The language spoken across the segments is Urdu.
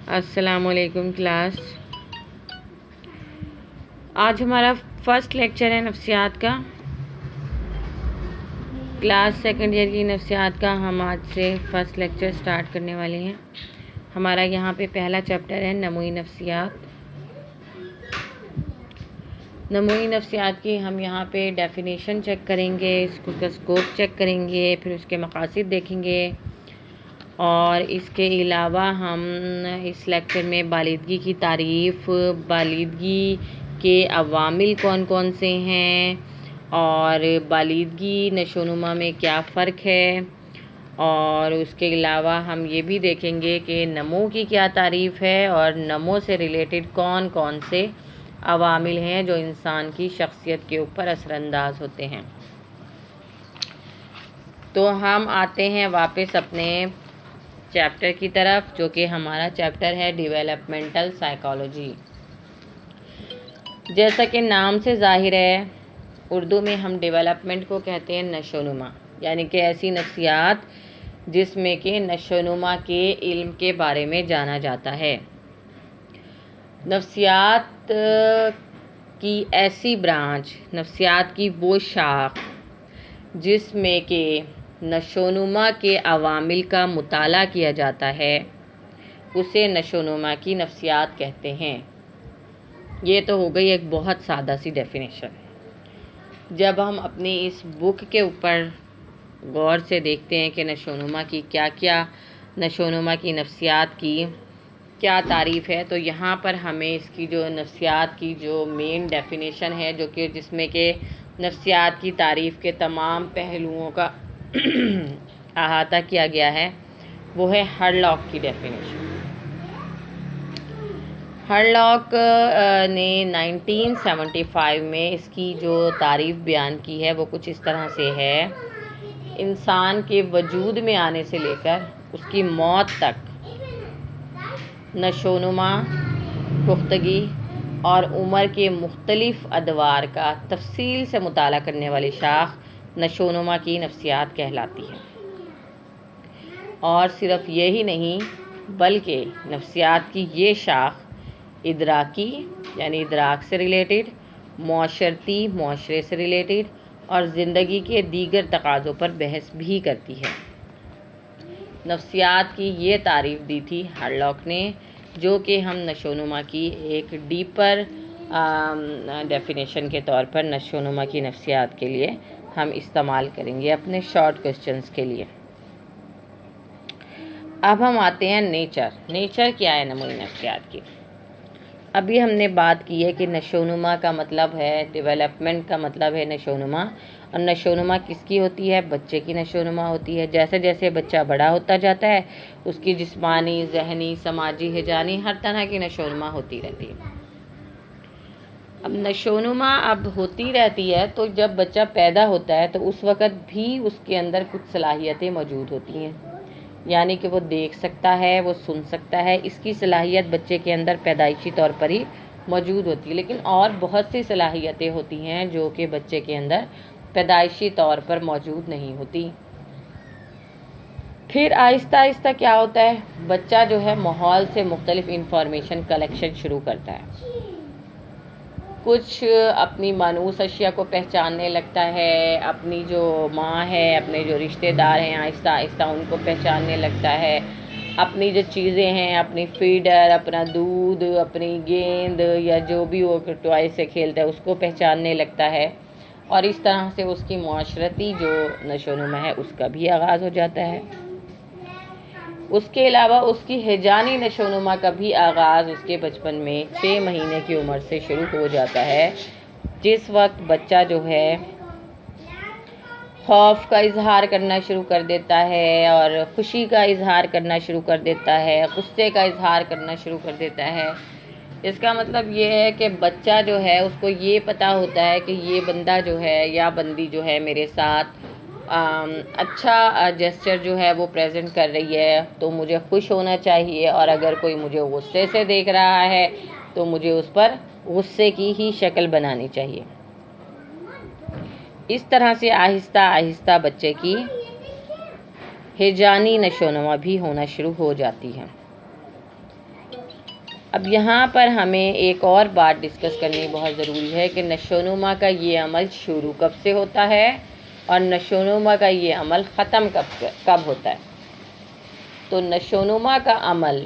السلام علیکم کلاس. آج ہمارا فرسٹ لیکچر ہے نفسیات کا. کلاس سیکنڈ ایئر کی نفسیات کا ہم آج سے فرسٹ لیکچر سٹارٹ کرنے والے ہیں. ہمارا یہاں پہ پہلا چیپٹر ہے نموئی نفسیات. نموئی نفسیات کی ہم یہاں پہ ڈیفینیشن چیک کریں گے، اس کا اسکوپ چیک کریں گے، پھر اس کے مقاصد دیکھیں گے، اور اس کے علاوہ ہم اس لیکچر میں بالغی کی تعریف، بالغی کے عوامل کون کون سے ہیں، اور بالغی نشوونما میں کیا فرق ہے، اور اس کے علاوہ ہم یہ بھی دیکھیں گے کہ نمو کی کیا تعریف ہے اور نمو سے ریلیٹڈ کون کون سے عوامل ہیں جو انسان کی شخصیت کے اوپر اثر انداز ہوتے ہیں. تو ہم آتے ہیں واپس اپنے چیپٹر کی طرف، جو کہ ہمارا چیپٹر ہے ڈیولپمنٹل سائیکالوجی. جیسا کہ نام سے ظاہر ہے، اردو میں ہم ڈیولپمنٹ کو کہتے ہیں نشوونما، یعنی کہ ایسی نفسیات جس میں کہ نشوونما کے علم کے بارے میں جانا جاتا ہے. نفسیات کی ایسی برانچ، نفسیات کی وہ شاخ جس میں کہ نشوونما کے عوامل کا مطالعہ کیا جاتا ہے، اسے نشوونما کی نفسیات کہتے ہیں. یہ تو ہو گئی ایک بہت سادہ سی ڈیفینیشن. جب ہم اپنی اس بک کے اوپر غور سے دیکھتے ہیں کہ نشوونما کی نشوونما کی نفسیات کی کیا تعریف ہے، تو یہاں پر ہمیں اس کی جو نفسیات کی جو مین ڈیفینیشن ہے، جو کہ جس میں کہ نفسیات کی تعریف کے تمام پہلوؤں کا احاطہ کیا گیا ہے، وہ ہے ہرلاک کی ڈیفینیشن. ہرلاک نے 1975 میں اس کی جو تعریف بیان کی ہے وہ کچھ اس طرح سے ہے: انسان کے وجود میں آنے سے لے کر اس کی موت تک نشوونما، پختگی اور عمر کے مختلف ادوار کا تفصیل سے مطالعہ کرنے والی شاخ نشوونما کی نفسیات کہلاتی ہے. اور صرف یہی نہیں، بلکہ نفسیات کی یہ شاخ ادراکی یعنی ادراک سے ریلیٹڈ، معاشرتی معاشرے سے ریلیٹڈ، اور زندگی کے دیگر تقاضوں پر بحث بھی کرتی ہے. نفسیات کی یہ تعریف دی تھی ہرلاک نے، جو کہ ہم نشوونما کی ایک ڈیپر ڈیفینیشن کے طور پر نشوونما کی نفسیات کے لیے ہم استعمال کریں گے اپنے شارٹ کوسچنز کے لیے. اب ہم آتے ہیں نیچر کیا ہے نموئی نفسیات کی. ابھی ہم نے بات کی ہے کہ نشوونما کا مطلب ہے، ڈیولپمنٹ کا مطلب ہے نشوونما، اور نشوونما کس کی ہوتی ہے؟ بچے کی نشوونما ہوتی ہے. جیسے جیسے بچہ بڑا ہوتا جاتا ہے، اس کی جسمانی، ذہنی، سماجی، ہجانی ہر طرح کی نشوونما ہوتی رہتی ہے. اب نشوونما ہوتی رہتی ہے، تو جب بچہ پیدا ہوتا ہے تو اس وقت بھی اس کے اندر کچھ صلاحیتیں موجود ہوتی ہیں، یعنی کہ وہ دیکھ سکتا ہے، وہ سن سکتا ہے. اس کی صلاحیت بچے کے اندر پیدائشی طور پر ہی موجود ہوتی ہے، لیکن اور بہت سی صلاحیتیں ہوتی ہیں جو کہ بچے کے اندر پیدائشی طور پر موجود نہیں ہوتی. پھر آہستہ آہستہ کیا ہوتا ہے، بچہ جو ہے ماحول سے مختلف انفارمیشن کلیکشن شروع کرتا ہے. کچھ اپنی مانوس اشیاء کو پہچاننے لگتا ہے، اپنی جو ماں ہے، اپنے جو رشتہ دار ہیں، آہستہ آہستہ ان کو پہچاننے لگتا ہے. اپنی جو چیزیں ہیں، اپنی فیڈر، اپنا دودھ، اپنی گیند یا جو بھی وہ ٹوائے سے کھیلتا ہے، اس کو پہچاننے لگتا ہے. اور اس طرح سے اس کی معاشرتی جو نشوونما ہے اس کا بھی آغاز ہو جاتا ہے. اس کے علاوہ اس کی ہجانی نشوونما کا بھی آغاز اس کے بچپن میں 6 مہینے کی عمر سے شروع ہو جاتا ہے، جس وقت بچہ جو ہے خوف کا اظہار کرنا شروع کر دیتا ہے، اور خوشی کا اظہار کرنا شروع کر دیتا ہے، غصے کا اظہار کرنا شروع کر دیتا ہے. اس کا مطلب یہ ہے کہ بچہ جو ہے اس کو یہ پتہ ہوتا ہے کہ یہ بندہ جو ہے یا بندی جو ہے میرے ساتھ اچھا جیسچر جو ہے وہ پریزنٹ کر رہی ہے، تو مجھے خوش ہونا چاہیے. اور اگر کوئی مجھے غصے سے دیکھ رہا ہے تو مجھے اس پر غصے کی ہی شکل بنانی چاہیے. اس طرح سے آہستہ آہستہ بچے کی ہجانی نشوونما بھی ہونا شروع ہو جاتی ہے. اب یہاں پر ہمیں ایک اور بات ڈسکس کرنی بہت ضروری ہے کہ نشو و نما کا یہ عمل شروع کب سے ہوتا ہے اور نشو و نما کا یہ عمل ختم کب ہوتا ہے۔ تو نشو و نما کا عمل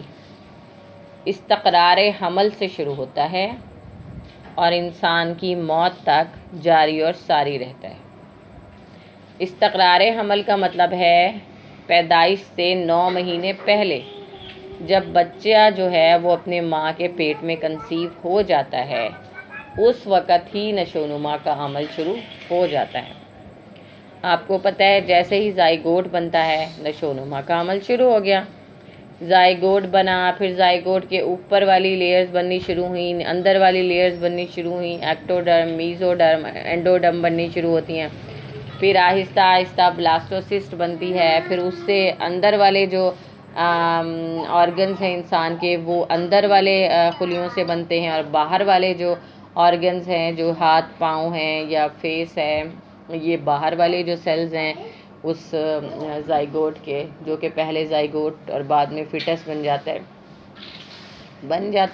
استقرار حمل سے شروع ہوتا ہے اور انسان کی موت تک جاری اور ساری رہتا ہے۔ استقرار حمل کا مطلب ہے پیدائش سے 9 مہینے پہلے جب بچہ جو ہے وہ اپنے ماں کے پیٹ میں کنسیو ہو جاتا ہے، اس وقت ہی نشو و نما کا عمل شروع ہو جاتا ہے۔ آپ کو پتہ ہے جیسے ہی زائگوٹ بنتا ہے نشو و نما کا عمل شروع ہو گیا۔ زائگوٹ بنا، پھر زائگوٹ کے اوپر والی لیئرز بننی شروع ہوئیں، اندر والی لیئرز بننی شروع ہوئیں، ایکٹوڈرم، میزوڈرم، انڈوڈرم بننی شروع ہوتی ہیں، پھر آہستہ آہستہ بلاسٹوسسٹ بنتی ہے، پھر اس سے اندر والے جو آرگنز ہیں انسان کے وہ اندر والے خلیوں سے بنتے ہیں، اور باہر والے جو آرگنز ہیں جو ہاتھ پاؤں ہیں یا فیس ہے، یہ باہر والے جو سیلز ہیں اس زائگوٹ کے، جو کہ پہلے زائگوٹ اور بعد میں فیٹس بن جاتا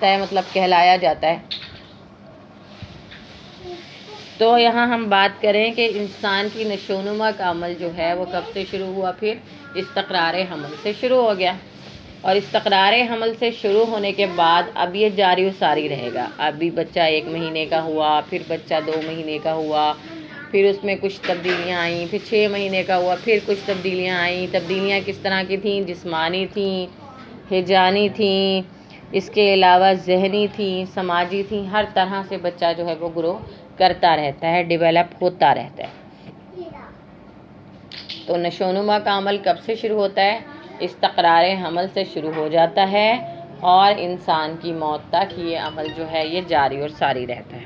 ہے مطلب کہلایا جاتا ہے۔ تو یہاں ہم بات کریں کہ انسان کی نشو و نما کا عمل جو ہے وہ کب سے شروع ہوا، پھر استقرار حمل سے شروع ہو گیا، اور استقرار حمل سے شروع ہونے کے بعد اب یہ جاری و ساری رہے گا۔ ابھی بچہ 1 مہینے کا ہوا، پھر بچہ 2 مہینے کا ہوا، پھر اس میں کچھ تبدیلیاں آئیں، پھر 6 مہینے کا ہوا، پھر کچھ تبدیلیاں آئیں۔ تبدیلیاں کس طرح کی تھیں؟ جسمانی تھیں، ہیجانی تھیں، اس کے علاوہ ذہنی تھیں، سماجی تھیں، ہر طرح سے بچہ جو ہے وہ گرو کرتا رہتا ہے، ڈیولپ ہوتا رہتا ہے۔ تو نشو و نما کا عمل کب سے شروع ہوتا ہے؟ استقرار حمل سے شروع ہو جاتا ہے اور انسان کی موت تک یہ عمل جو ہے یہ جاری اور ساری رہتا ہے۔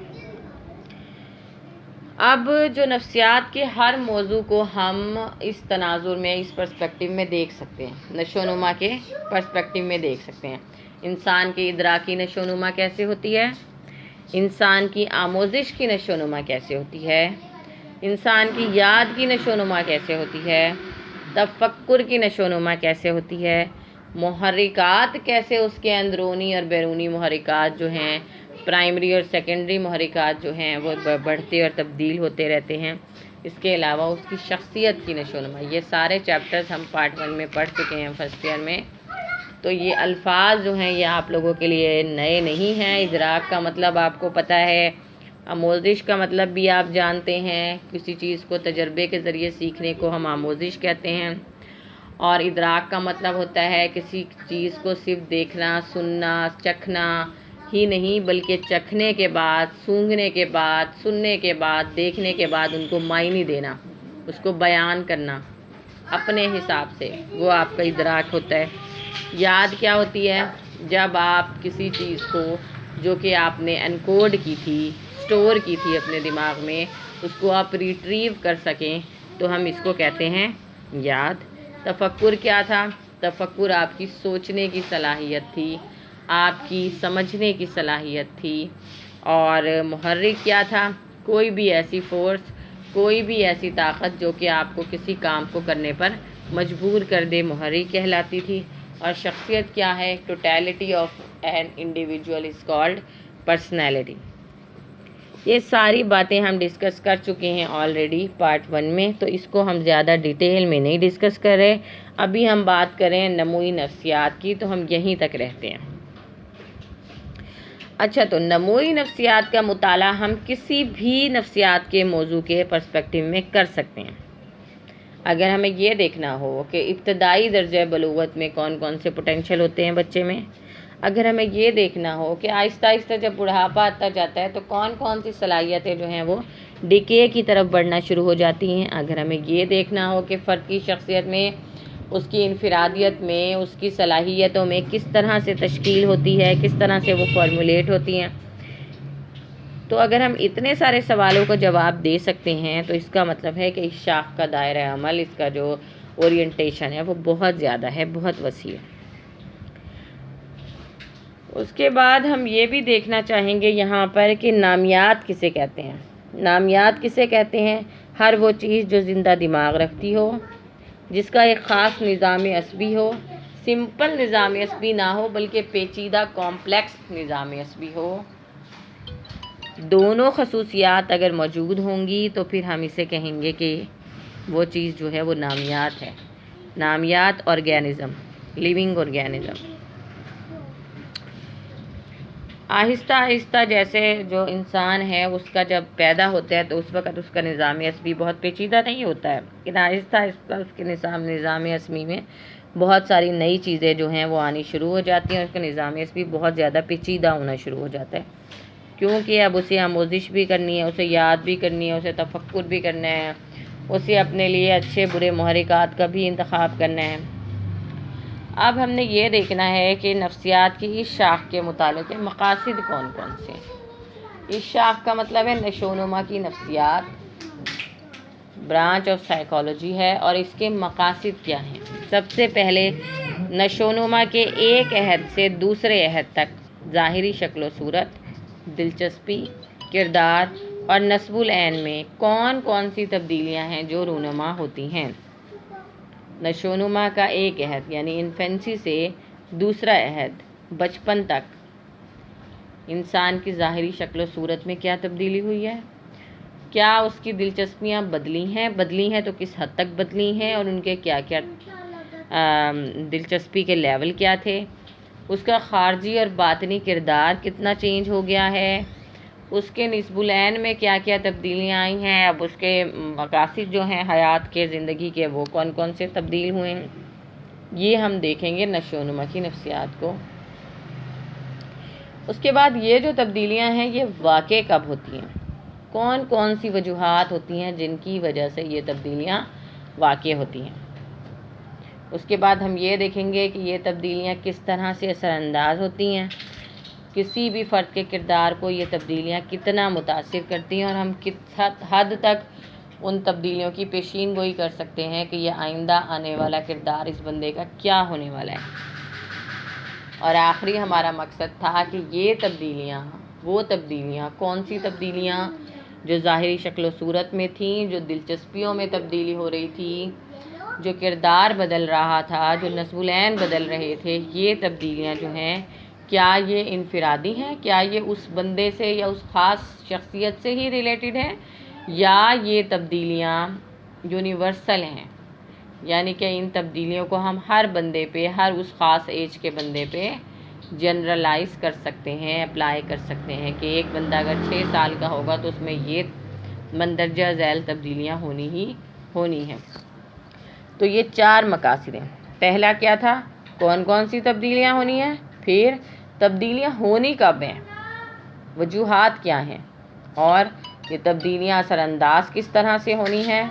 اب جو نفسیات کے ہر موضوع کو ہم اس تناظر میں، اس پرسپیکٹیو میں دیکھ سکتے ہیں، نشو و نما کے پرسپیکٹیو میں دیکھ سکتے ہیں۔ انسان کی ادراکی نشو و نما کیسے ہوتی ہے؟ انسان کی آموزش کی نشو و نما کیسے ہوتی ہے؟ انسان کی یاد کی نشو و نما کیسے ہوتی ہے؟ تفکر کی نشو و نما کیسے ہوتی ہے؟ محرکات کیسے اس کے اندرونی اور بیرونی محرکات جو ہیں، پرائمری اور سیکنڈری محرکات جو ہیں وہ بڑھتے اور تبدیل ہوتے رہتے ہیں۔ اس کے علاوہ اس کی شخصیت کی نشو و نما، یہ سارے چیپٹرز ہم پارٹ 1 میں پڑھ چکے ہیں فرسٹ ایئر میں، تو یہ الفاظ جو ہیں یہ آپ لوگوں کے لیے نئے نہیں ہیں۔ ادراک کا مطلب آپ کو پتہ ہے، آموزش کا مطلب بھی آپ جانتے ہیں، کسی چیز کو تجربے کے ذریعے سیکھنے کو ہم آموزش کہتے ہیں، اور ادراک کا مطلب ہوتا ہے کسی چیز کو صرف دیکھنا، سننا، چکھنا ہی نہیں بلکہ چکھنے کے بعد، سونگھنے کے بعد، سننے کے بعد، دیکھنے کے بعد ان کو معنی دینا، اس کو بیان کرنا اپنے حساب سے، وہ آپ کا ادراک ہوتا ہے۔ یاد کیا ہوتی ہے؟ جب آپ کسی چیز کو جو کہ آپ نے انکوڈ کی تھی، سٹور کی تھی اپنے دماغ میں، اس کو آپ ریٹریو کر سکیں تو ہم اس کو کہتے ہیں یاد۔ تفکر کیا تھا؟ تفکر آپ کی سوچنے کی صلاحیت تھی، آپ کی سمجھنے کی صلاحیت تھی۔ اور محرک کیا تھا؟ کوئی بھی ایسی فورس، کوئی بھی ایسی طاقت جو کہ آپ کو کسی کام کو کرنے پر مجبور کر دے، محرک کہلاتی تھی۔ اور شخصیت کیا ہے؟ Totality of an individual is called personality. یہ ساری باتیں ہم ڈسکس کر چکے ہیں آلریڈی پارٹ 1 میں، تو اس کو ہم زیادہ ڈیٹیل میں نہیں ڈسکس کر رہے۔ ابھی ہم بات کریں نموئی نفسیات کی تو ہم یہیں تک رہتے ہیں۔ اچھا، تو نموئی نفسیات کا مطالعہ ہم کسی بھی نفسیات کے موضوع کے پرسپیکٹیو میں کر سکتے ہیں۔ اگر ہمیں یہ دیکھنا ہو کہ ابتدائی درجہ بلوغت میں کون کون سے پوٹینشیل ہوتے ہیں بچے میں، اگر ہمیں یہ دیکھنا ہو کہ آہستہ آہستہ جب بڑھاپا آتا جاتا ہے تو کون کون سی صلاحیتیں جو ہیں وہ ڈیکے کی طرف بڑھنا شروع ہو جاتی ہیں، اگر ہمیں یہ دیکھنا ہو کہ فرد کی شخصیت میں، اس کی انفرادیت میں، اس کی صلاحیتوں میں کس طرح سے تشکیل ہوتی ہے، کس طرح سے وہ فارمولیٹ ہوتی ہیں، تو اگر ہم اتنے سارے سوالوں کا جواب دے سکتے ہیں تو اس کا مطلب ہے کہ اس شاخ کا دائرہ عمل، اس کا جو اورینٹیشن ہے وہ بہت زیادہ ہے، بہت وسیع ہے۔ اس کے بعد ہم یہ بھی دیکھنا چاہیں گے یہاں پر کہ نامیات کسے کہتے ہیں۔ نامیات کسے کہتے ہیں؟ ہر وہ چیز جو زندہ دماغ رکھتی ہو، جس کا ایک خاص نظام عصبی ہو، سمپل نظام عصبی نہ ہو بلکہ پیچیدہ کمپلیکس نظام عصبی ہو. دونوں خصوصیات اگر موجود ہوں گی تو پھر ہم اسے کہیں گے کہ وہ چیز جو ہے وہ نامیات ہے. نامیات آرگینزم، لیونگ آرگینزم. آہستہ آہستہ جیسے جو انسان ہے اس کا جب پیدا ہوتا ہے تو اس وقت اس کا نظام عصبی بہت پیچیدہ نہیں ہوتا ہے، لیکن آہستہ آہستہ اس کے نظام عصبی میں بہت ساری نئی چیزیں جو ہیں وہ آنی شروع ہو جاتی ہیں اور اس کا نظام عصبی بہت زیادہ پیچیدہ ہونا شروع ہو جاتا ہے، کیونکہ اب اسے آموزش بھی کرنی ہے، اسے یاد بھی کرنی ہے، اسے تفکر بھی کرنا ہے، اسے اپنے لیے اچھے برے محرکات کا بھی انتخاب کرنا ہے. اب ہم نے یہ دیکھنا ہے کہ نفسیات کی اس شاخ کے متعلق مقاصد کون کون سے ہیں. اس شاخ کا مطلب ہے نشوونما کی نفسیات، برانچ آف سائیکالوجی ہے، اور اس کے مقاصد کیا ہیں. سب سے پہلے نشوونما کے ایک عہد سے دوسرے عہد تک ظاہری شکل و صورت، دلچسپی، کردار اور نصب العین میں کون کون سی تبدیلیاں ہیں جو رونما ہوتی ہیں. نشوونما کا ایک عہد یعنی انفینسی سے دوسرا عہد بچپن تک انسان کی ظاہری شکل و صورت میں کیا تبدیلی ہوئی ہے، کیا اس کی دلچسپیاں بدلی ہیں تو کس حد تک بدلی ہیں اور ان کے کیا کیا دلچسپی کے لیول کیا تھے، اس کا خارجی اور باطنی کردار کتنا چینج ہو گیا ہے، اس کے نصب العین میں کیا کیا تبدیلیاں آئی ہیں، اب اس کے مقاصد جو ہیں حیات کے زندگی کے وہ کون کون سے تبدیل ہوئے ہیں. یہ ہم دیکھیں گے نشوونما کی نفسیات کو. اس کے بعد یہ جو تبدیلیاں ہیں یہ واقع کب ہوتی ہیں، کون کون سی وجوہات ہوتی ہیں جن کی وجہ سے یہ تبدیلیاں واقع ہوتی ہیں. اس کے بعد ہم یہ دیکھیں گے کہ یہ تبدیلیاں کس طرح سے اثر انداز ہوتی ہیں، کسی بھی فرد کے کردار کو یہ تبدیلیاں کتنا متاثر کرتی ہیں اور ہم کس حد تک ان تبدیلیوں کی پیشین گوئی کر سکتے ہیں کہ یہ آئندہ آنے والا کردار اس بندے کا کیا ہونے والا ہے. اور آخری ہمارا مقصد تھا کہ یہ تبدیلیاں کون سی تبدیلیاں جو ظاہری شکل و صورت میں تھیں، جو دلچسپیوں میں تبدیلی ہو رہی تھی، جو کردار بدل رہا تھا، جو نصب العین بدل رہے تھے، یہ تبدیلیاں جو ہیں کیا یہ انفرادی ہیں، کیا یہ اس بندے سے یا اس خاص شخصیت سے ہی ریلیٹڈ ہیں، یا یہ تبدیلیاں یونیورسل ہیں، یعنی کہ ان تبدیلیوں کو ہم ہر بندے پہ، ہر اس خاص ایج کے بندے پہ جنرلائز کر سکتے ہیں، اپلائی کر سکتے ہیں کہ ایک بندہ اگر 6 سال کا ہوگا تو اس میں یہ مندرجہ ذیل تبدیلیاں ہونی ہیں. تو یہ 4 مقاصد ہیں. پہلا کیا تھا، کون کون سی تبدیلیاں ہونی ہیں، پھر تبدیلیاں ہونی کب ہیں، وجوہات کیا ہیں، اور یہ تبدیلیاں اثر انداز کس طرح سے ہونی ہیں،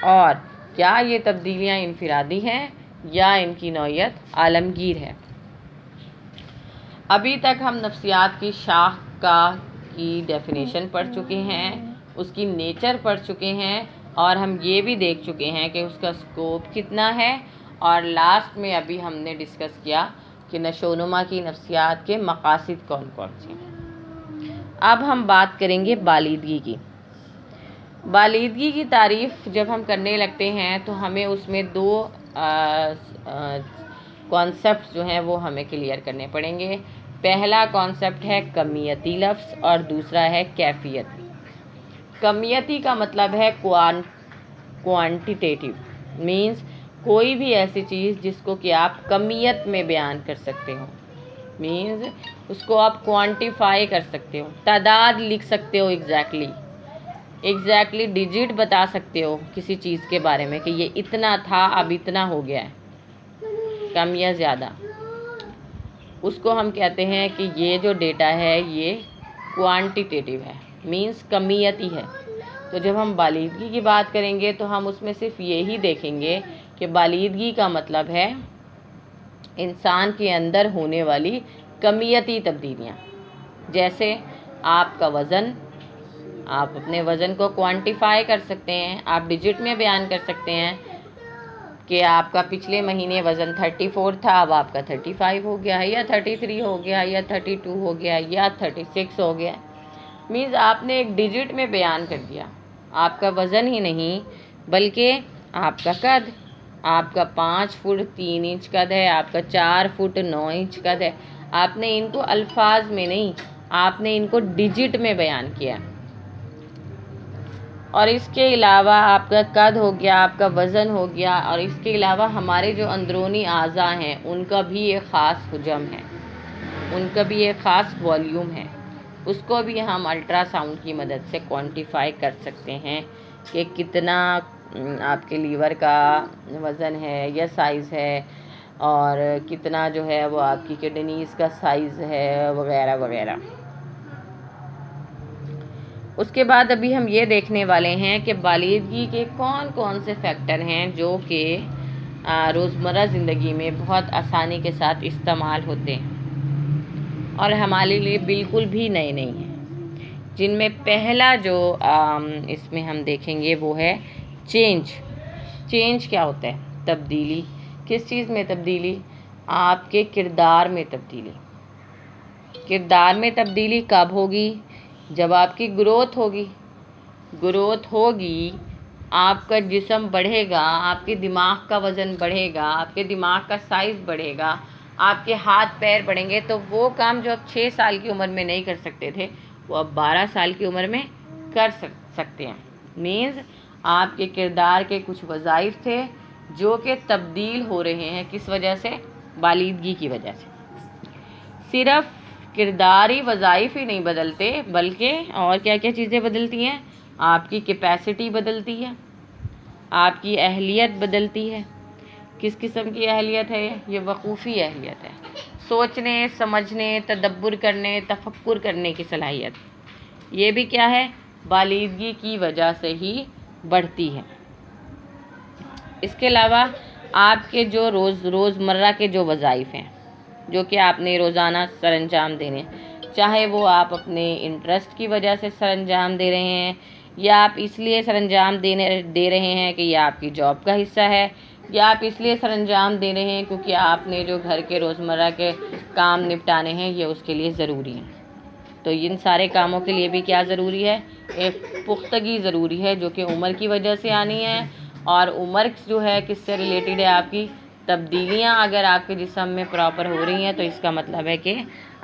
اور کیا یہ تبدیلیاں انفرادی ہیں یا ان کی نوعیت عالمگیر ہے. ابھی تک ہم نفسیات کی شاخ کی ڈیفینیشن پڑھ چکے ہیں، اس کی نیچر پڑھ چکے ہیں، اور ہم یہ بھی دیکھ چکے ہیں کہ اس کا سکوپ کتنا ہے، اور لاسٹ میں ابھی ہم نے ڈسکس کیا کہ نشوونما کی نفسیات کے مقاصد کون کون سے ہیں. اب ہم بات کریں گے بالیدگی کی. بالیدگی کی تعریف جب ہم کرنے لگتے ہیں تو ہمیں اس میں 2 کانسیپٹس جو ہیں وہ ہمیں کلیئر کرنے پڑیں گے. پہلا کانسیپٹ ہے کمیتی لفظ اور دوسرا ہے کیفیتی. کمیتی کا مطلب ہے کوانٹیٹیو، مینز کوئی بھی ایسی چیز جس کو کہ آپ کمیت میں بیان کر سکتے ہو، مینز اس کو آپ کوانٹیفائی کر سکتے ہو، تعداد لکھ سکتے ہو، ایگزیکٹلی ڈیجٹ بتا سکتے ہو کسی چیز کے بارے میں کہ یہ اتنا تھا اب اتنا ہو گیا ہے، کم یا زیادہ. اس کو ہم کہتے ہیں کہ یہ جو ڈیٹا ہے یہ کوانٹیٹیو ہے، مینز کمیتی ہے. تو جب ہم بالیدگی کی بات کریں گے تو ہم اس میں صرف یہی دیکھیں گے کہ بالیدگی کا مطلب ہے انسان کے اندر ہونے والی کمیتی تبدیلیاں. جیسے آپ کا وزن، آپ اپنے وزن کو کوانٹیفائی کر سکتے ہیں، آپ ڈیجٹ میں بیان کر سکتے ہیں کہ آپ کا پچھلے مہینے وزن 34 تھا، اب آپ کا 35 ہو گیا ہے، یا 33 ہو گیا، یا 32 ہو گیا، یا 36 ہو گیا. مینز آپ نے ایک ڈیجٹ میں بیان کر دیا، آپ کا وزن ہی نہیں بلکہ آپ کا قد، آپ کا 5 فٹ 3 انچ قد ہے، آپ کا 4 فٹ 9 انچ قد ہے، آپ نے ان کو الفاظ میں نہیں، آپ نے ان کو ڈیجٹ میں بیان کیا۔ اور اس کے علاوہ آپ کا قد ہو گیا، آپ کا وزن ہو گیا، اور اس کے علاوہ ہمارے جو اندرونی اعضاء ہیں ان کا بھی ایک خاص حجم ہے، ان کا بھی ایک خاص والیوم ہے، اس کو بھی ہم الٹرا ساؤنڈ کی مدد سے کوانٹیفائی کر سکتے ہیں کہ کتنا آپ کے لیور کا وزن ہے یا سائز ہے، اور کتنا جو ہے وہ آپ کی کڈنیز کا سائز ہے وغیرہ وغیرہ۔ اس کے بعد ابھی ہم یہ دیکھنے والے ہیں کہ بالغی کے کون کون سے فیکٹر ہیں جو کہ روزمرہ زندگی میں بہت آسانی کے ساتھ استعمال ہوتے ہیں اور ہمارے لیے بالکل بھی نئے نہیں ہیں، جن میں پہلا جو اس میں ہم دیکھیں گے وہ ہے چینج۔ چینج کیا ہوتا ہے؟ تبدیلی۔ کس چیز میں تبدیلی؟ آپ کے کردار میں تبدیلی۔ کردار میں تبدیلی کب ہوگی؟ جب آپ کی گروتھ ہوگی۔ گروتھ ہوگی، آپ کا جسم بڑھے گا، آپ کے دماغ کا وزن بڑھے گا، آپ کے دماغ کا سائز بڑھے گا، آپ کے ہاتھ پیر بڑھیں گے، تو وہ کام جو آپ 6 سال کی عمر میں نہیں کر سکتے تھے وہ اب 12 سال کی عمر میں کر سکتے ہیں۔ مینز آپ کے کردار کے کچھ وظائف تھے جو کہ تبدیل ہو رہے ہیں، کس وجہ سے؟ بالغی کی وجہ سے۔ صرف کرداری وظائف ہی نہیں بدلتے بلکہ اور کیا کیا چیزیں بدلتی ہیں؟ آپ کی کیپیسٹی بدلتی ہے، آپ کی اہلیت بدلتی ہے۔ کس قسم کی اہلیت ہے یہ؟ وقوفی اہلیت ہے، سوچنے، سمجھنے، تدبر کرنے، تفکر کرنے کی صلاحیت۔ یہ بھی کیا ہے؟ بالغی کی وجہ سے ہی بڑھتی ہے۔ اس کے علاوہ آپ کے جو روزمرہ کے جو وظائف ہیں جو کہ آپ نے روزانہ سر انجام دینے، چاہے وہ آپ اپنے انٹرسٹ کی وجہ سے سر انجام دے رہے ہیں یا آپ اس لیے سر انجام دے رہے ہیں کہ یہ آپ کی جاب کا حصہ ہے، یا آپ اس لیے سر انجام دے رہے ہیں کیونکہ آپ نے جو گھر کے روزمرہ کے کام نپٹانے ہیں یہ اس کے لیے ضروری ہیں۔ تو ان سارے کاموں کے لیے بھی کیا ضروری ہے؟ ایک پختگی ضروری ہے جو کہ عمر کی وجہ سے آنی ہے، اور عمر جو ہے کس سے ریلیٹڈ ہے؟ آپ کی تبدیلیاں اگر آپ کے جسم میں پراپر ہو رہی ہیں تو اس کا مطلب ہے کہ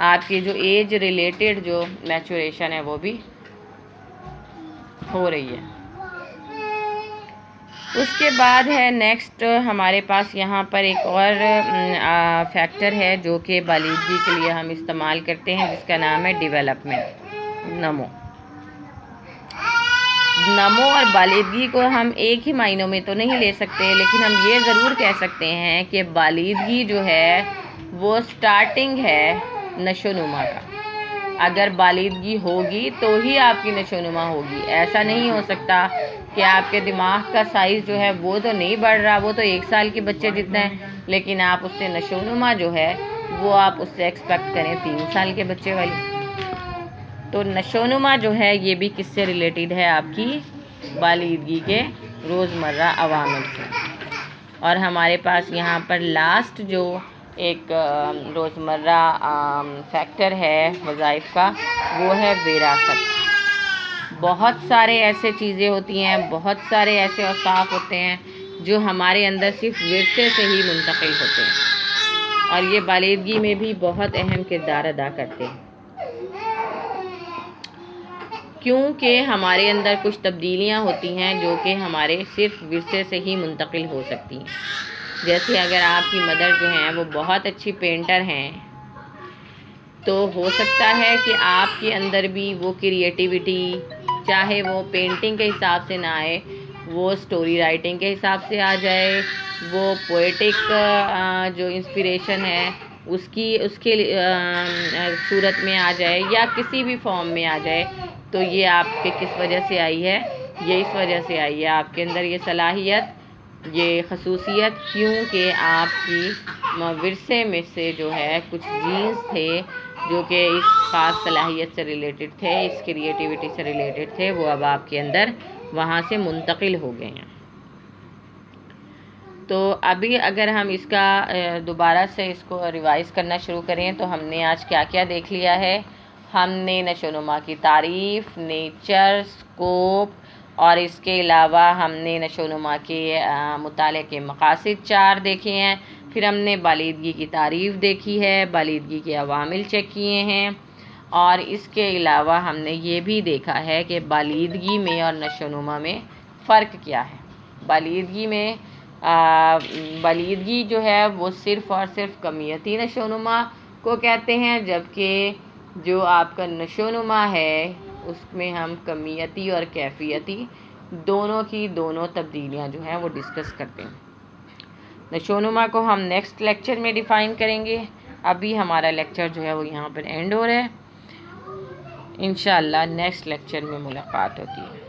آپ کی جو ایج ریلیٹڈ جو میچوریشن ہے وہ بھی ہو رہی ہے۔ اس کے بعد ہے نیکسٹ ہمارے پاس یہاں پر ایک اور فیکٹر ہے جو کہ بالغی کے لیے ہم استعمال کرتے ہیں، جس کا نام ہے ڈیولپمنٹ، نمو۔ نمو اور بالغی کو ہم ایک ہی معنوں میں تو نہیں لے سکتے، لیکن ہم یہ ضرور کہہ سکتے ہیں کہ بالغی جو ہے وہ سٹارٹنگ ہے نشو نما کا۔ اگر بالغی ہوگی تو ہی آپ کی نشو نما ہوگی۔ ایسا نہیں ہو سکتا کہ آپ کے دماغ کا سائز جو ہے وہ تو نہیں بڑھ رہا، وہ تو 1 سال کے بچے جتنا ہے، لیکن آپ اس سے نشو نما جو ہے وہ آپ اس سے ایکسپیکٹ کریں 3 سال کے بچے والی۔ تو نشو نما جو ہے یہ بھی کس سے ریلیٹڈ ہے؟ آپ کی بالغی کے روزمرہ عوامل سے۔ اور ہمارے پاس یہاں پر لاسٹ جو ایک روزمرہ فیکٹر ہے وظائف کا وہ ہے وراثت۔ بہت سارے ایسے چیزیں ہوتی ہیں، بہت سارے ایسے اوصاف ہوتے ہیں جو ہمارے اندر صرف ورثے سے ہی منتقل ہوتے ہیں، اور یہ بالغی میں بھی بہت اہم کردار ادا کرتے ہیں، کیونکہ ہمارے اندر کچھ تبدیلیاں ہوتی ہیں جو کہ ہمارے صرف ورثے سے ہی منتقل ہو سکتی ہیں۔ جیسے اگر آپ کی مدر جو ہیں وہ بہت اچھی پینٹر ہیں تو ہو سکتا ہے کہ آپ کے اندر بھی وہ کریٹیوٹی، چاہے وہ پینٹنگ کے حساب سے نہ آئے، وہ سٹوری رائٹنگ کے حساب سے آ جائے، وہ پوئٹک جو انسپریشن ہے اس کے صورت میں آ جائے، یا کسی بھی فارم میں آ جائے، تو یہ آپ کے کس وجہ سے آئی ہے؟ یہ اس وجہ سے آئی ہے آپ کے اندر یہ صلاحیت، یہ خصوصیت، کیونکہ آپ کی ورثے میں سے جو ہے کچھ جینز تھے جو کہ اس خاص صلاحیت سے ریلیٹڈ تھے، اس کریٹیوٹی سے ریلیٹڈ تھے، وہ اب آپ کے اندر وہاں سے منتقل ہو گئے ہیں۔ تو ابھی اگر ہم اس کا دوبارہ سے اس کو ریوائز کرنا شروع کریں تو ہم نے آج کیا کیا دیکھ لیا ہے؟ ہم نے نشو نما کی تعریف، نیچر، اسکوپ اور اس کے علاوہ ہم نے نشو و نما کے مطالعے کے مقاصد 4 دیکھے ہیں. پھر ہم نے بالیدگی کی تعریف دیکھی ہے، بالیدگی کے عوامل چیک کیے ہیں، اور اس کے علاوہ ہم نے یہ بھی دیکھا ہے کہ بالیدگی میں اور نشو و نما میں فرق کیا ہے. بالیدگی جو ہے وہ صرف اور صرف کمیتی نشو و نما کو کہتے ہیں، جبکہ جو آپ کا نشو و نما ہے اس میں ہم کمیتی اور کیفیتی دونوں کی دونوں تبدیلیاں جو ہیں وہ ڈسکس کرتے ہیں. نشو و نما کو ہم نیکسٹ لیکچر میں ڈیفائن کریں گے. ابھی ہمارا لیکچر جو ہے وہ یہاں پر اینڈ ہو رہا ہے. انشاءاللہ نیکسٹ لیکچر میں ملاقات ہوتی ہے.